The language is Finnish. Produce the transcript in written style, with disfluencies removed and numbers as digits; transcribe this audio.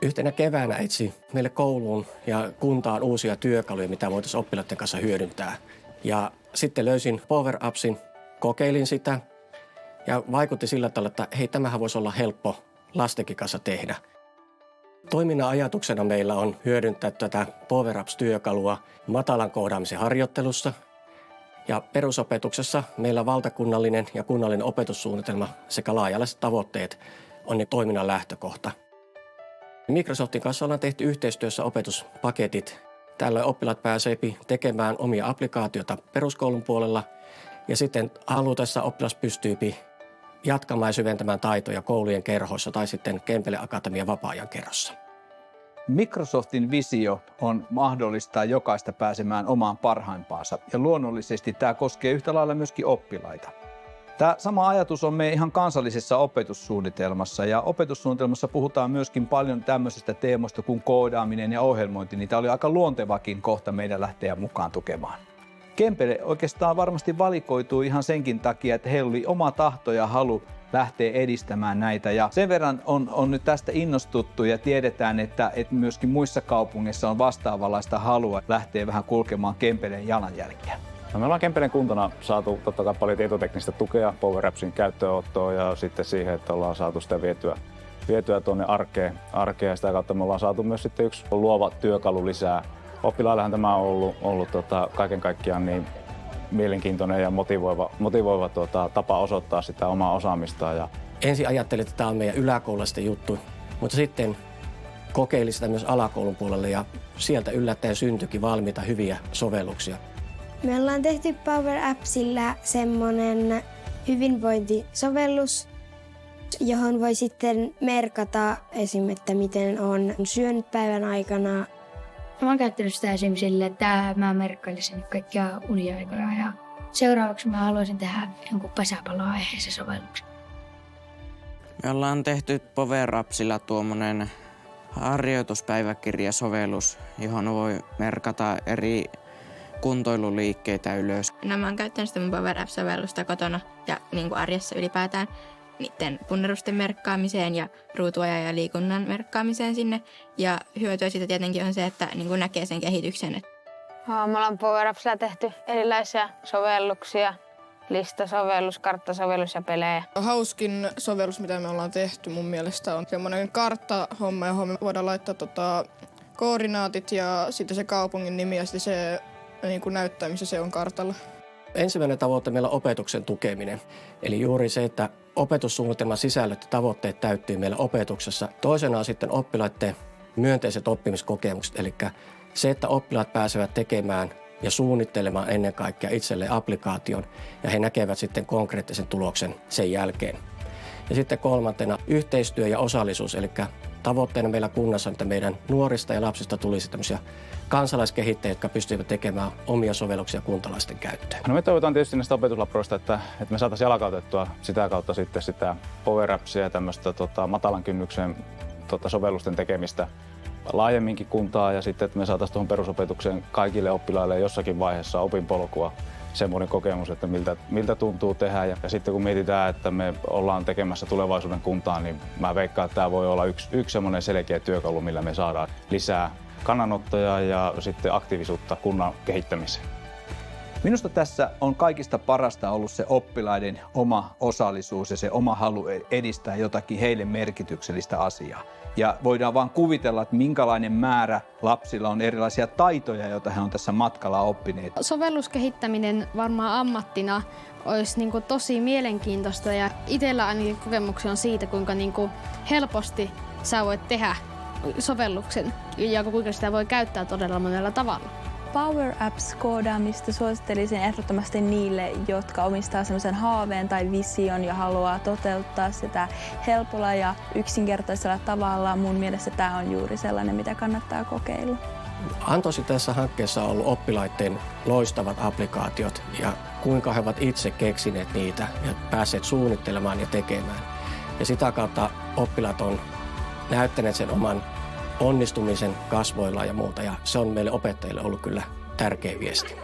Yhtenä keväänä etsi meille kouluun ja kuntaan uusia työkaluja, mitä voitaisiin oppilaiden kanssa hyödyntää. Ja sitten löysin Power Appsin, kokeilin sitä ja vaikutti sillä tavalla, että hei, tämähän voisi olla helppo lastenkin kanssa tehdä. Toiminnan ajatuksena meillä on hyödyntää tätä Power Apps-työkalua matalan koodaamisen harjoittelussa. Ja perusopetuksessa meillä valtakunnallinen ja kunnallinen opetussuunnitelma sekä laajalaiset tavoitteet on ne toiminnan lähtökohta. Microsoftin kanssa ollaan tehty yhteistyössä opetuspaketit. Tällöin oppilaat pääsee tekemään omia applikaatioita peruskoulun puolella ja sitten halutessa oppilas pystyy jatkamaan ja syventämään taitoja koulujen kerhoissa tai sitten Kempele Akatemian vapaa-ajan kerhossa. Microsoftin visio on mahdollistaa jokaista pääsemään omaan parhaimpaansa ja luonnollisesti tämä koskee yhtä lailla myöskin oppilaita. Tämä sama ajatus on meidän ihan kansallisessa opetussuunnitelmassa ja opetussuunnitelmassa puhutaan myöskin paljon tämmöisestä teemoista kuin koodaaminen ja ohjelmointi, niin tämä oli aika luontevakin kohta meidän lähteä mukaan tukemaan. Kempele oikeastaan varmasti valikoituu ihan senkin takia, että heillä oli oma tahto ja halu lähteä edistämään näitä. Ja sen verran on nyt tästä innostuttu ja tiedetään, että myöskin muissa kaupungeissa on vastaavanlaista halua lähteä vähän kulkemaan Kempeleen jalanjälkiä. No me ollaan Kempeleen kuntana saatu totta kai paljon tietoteknistä tukea Power Appsin käyttöönottoon ja sitten siihen, että ollaan saatu sitä vietyä tuonne arkeen ja sitä kautta me ollaan saatu myös sitten yksi luova työkalu lisää. Oppilaillehan tämä on ollut kaiken kaikkiaan niin mielenkiintoinen ja motivoiva tapa osoittaa sitä omaa osaamistaan. Ja ensin ajattelin, että tämä on meidän yläkoululaisten juttu, mutta sitten kokeilin sitä myös alakoulun puolelle ja sieltä yllättäen syntyikin valmiita hyviä sovelluksia. Me ollaan tehty Power Appsilla semmoinen hyvinvointisovellus, johon voi sitten merkata esim. Että miten on syönyt päivän aikana. Mä oon käyttänyt sitä esimerkiksi sille, että mä merkkailisin kaikkia uniaikoja ja seuraavaksi mä haluaisin tehdä jonkun pesäpalloaiheisen sovelluksen. Me ollaan tehty Power Appsilla tuommoinen harjoituspäiväkirjasovellus, johon voi merkata eri kuntoiluliikkeitä ylös. No, mä oon käyttänyt sitä mun Power Apps-sovellusta kotona ja niin kuin arjessa ylipäätään niiden punnerusten merkkaamiseen ja ruutuajan ja liikunnan merkkaamiseen sinne. Ja hyötyä siitä tietenkin on se, että niin kuin näkee sen kehityksen. Me ollaan Power Appsilla tehty erilaisia sovelluksia, listasovellus, karttasovellus ja pelejä. Hauskin sovellus, mitä me ollaan tehty mun mielestä on semmoinen karttahomma, johon me voidaan laittaa koordinaatit ja sitten se kaupungin nimi ja sitten se niin kuin näyttää, missä se on kartalla. Ensimmäinen tavoite meillä on opetuksen tukeminen. Eli juuri se, että opetussuunnitelman sisällöt ja tavoitteet täyttyy meillä opetuksessa. Toisena on sitten oppilaiden myönteiset oppimiskokemukset. Eli se, että oppilaat pääsevät tekemään ja suunnittelemaan ennen kaikkea itselleen applikaation ja he näkevät sitten konkreettisen tuloksen sen jälkeen. Ja sitten kolmantena yhteistyö ja osallisuus, eli tavoitteena meillä kunnassa on, että meidän nuorista ja lapsista tulisi tämmöisiä kansalaiskehittäjiä, jotka pystyvät tekemään omia sovelluksia kuntalaisten käyttöön. No me toivotaan tietysti näistä opetuslabroista, että me saataisiin jalkautettua sitä kautta sitten sitä Power Appsia ja tämmöistä matalan kynnyksen sovellusten tekemistä laajemminkin kuntaa ja sitten, että me saataisiin tuohon perusopetukseen kaikille oppilaille jossakin vaiheessa opinpolkua semmoinen kokemus, että miltä tuntuu tehdä. Ja sitten kun mietitään, että me ollaan tekemässä tulevaisuuden kuntaa, niin mä veikkaan, että tämä voi olla yksi semmoinen selkeä työkalu, millä me saadaan lisää kannanottoja ja sitten aktiivisuutta kunnan kehittämiseen. Minusta tässä on kaikista parasta ollut se oppilaiden oma osallisuus ja se oma halu edistää jotakin heille merkityksellistä asiaa. Ja voidaan vaan kuvitella, että minkälainen määrä lapsilla on erilaisia taitoja, joita he on tässä matkalla oppineet. Sovelluskehittäminen varmaan ammattina olisi tosi mielenkiintoista ja itsellä ainakin kokemuksia on siitä, kuinka helposti sä voit tehdä sovelluksen ja kuinka sitä voi käyttää todella monella tavalla. Power Apps-koodaamista suosittelisin ehdottomasti niille, jotka omistaa sellaisen haaveen tai vision ja haluaa toteuttaa sitä helpolla ja yksinkertaisella tavalla. Mun mielestä tämä on juuri sellainen, mitä kannattaa kokeilla. Antoisin tässä hankkeessa on ollut oppilaiden loistavat applikaatiot ja kuinka he ovat itse keksineet niitä ja päässeet suunnittelemaan ja tekemään. Ja sitä kautta oppilaat on näyttäneet sen oman onnistumisen kasvoilla ja muuta, ja se on meille opettajille ollut kyllä tärkeä viesti.